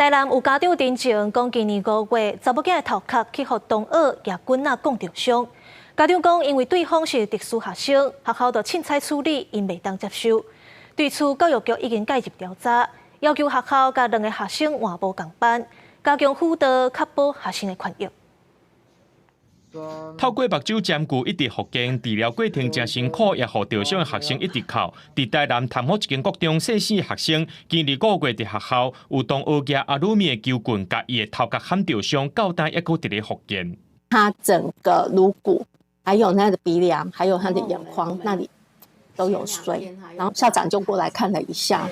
台南有家长陈情讲，今年5月，查某囝的头壳去互同学野棍仔讲着伤。家长讲，因为对方是特殊学生，学校就凊彩处理，因袂当接受。对此，教育局已经介入调查，要求学校甲2个学生换无共班，加强辅导，确保学生的权益。 透过目睭针具一直复健治疗过程真辛苦，也互受伤的学生一直哭。伫台南潭某一间国中细细的学生，今年5月伫学校有同学举阿鲁米的球棍，甲伊的头壳砍着伤，到今还阁伫咧复健。他整个颅骨，还有他的鼻梁，还有他的眼眶那里都有水。然后校长就过来看了一下，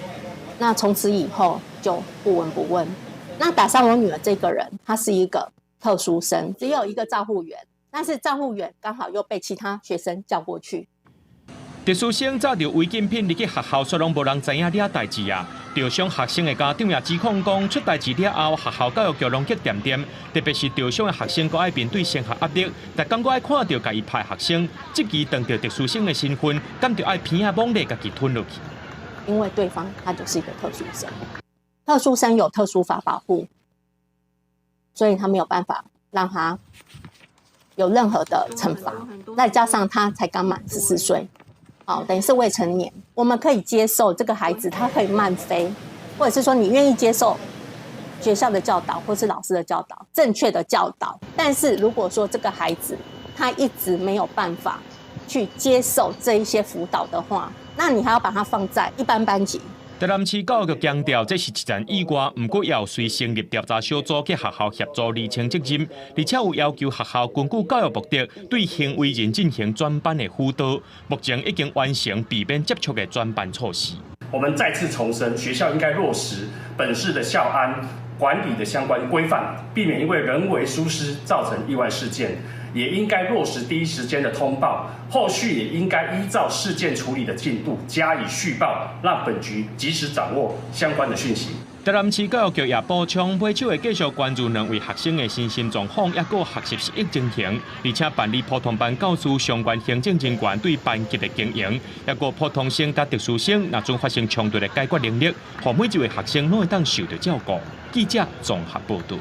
那从此以后就不闻不问。那打伤我女儿这个人，他是一个特殊生，只有一个照护员。 但是照护员刚好又被其他学生叫过去。特殊生抓到违禁品入去学校，却拢无人知影了代志啊！受伤学生的家长也指控讲，出代志了后，学校教育局拢去点点，特别是受伤的学生，阁爱面对升学压力，但刚阁爱看到家己派学生，即期当着特殊生的身份，敢着爱片啊猛力家己吞落去。因为对方他就是一个特殊生，特殊生有特殊法保护，所以他没有办法让他 有任何的惩罚，再加上他才刚满14岁，等于是未成年。我们可以接受这个孩子他可以慢飞，或者是说你愿意接受学校的教导或是老师的教导，正确的教导。但是如果说这个孩子他一直没有办法去接受这一些辅导的话，那你还要把他放在一般班级。 台南市教育局强调，这是一件意外，不过也有随成立调查小组去学校协助厘清责任，而且有要求学校根据教育目的，对行为人进行专班的辅导。目前已经完成避免接触的专班措施。我们再次重申，学校应该落实本市的校安管理的相关规范，避免因为人为疏失造成意外事件。 也应该落实第一时间的通报，后续也应该依照事件处理的进度加以续报，让本局及时掌握相关的讯息。台南市教育局也补充，尾手会继续关注2位学生的身心状况，也个学习适应情形，而且办理普通班教师相关行政人员对班级的经营，也个普通生甲特殊生若准发生冲突的解决能力，让每一位学生拢会当受到照顾。记者综合报道。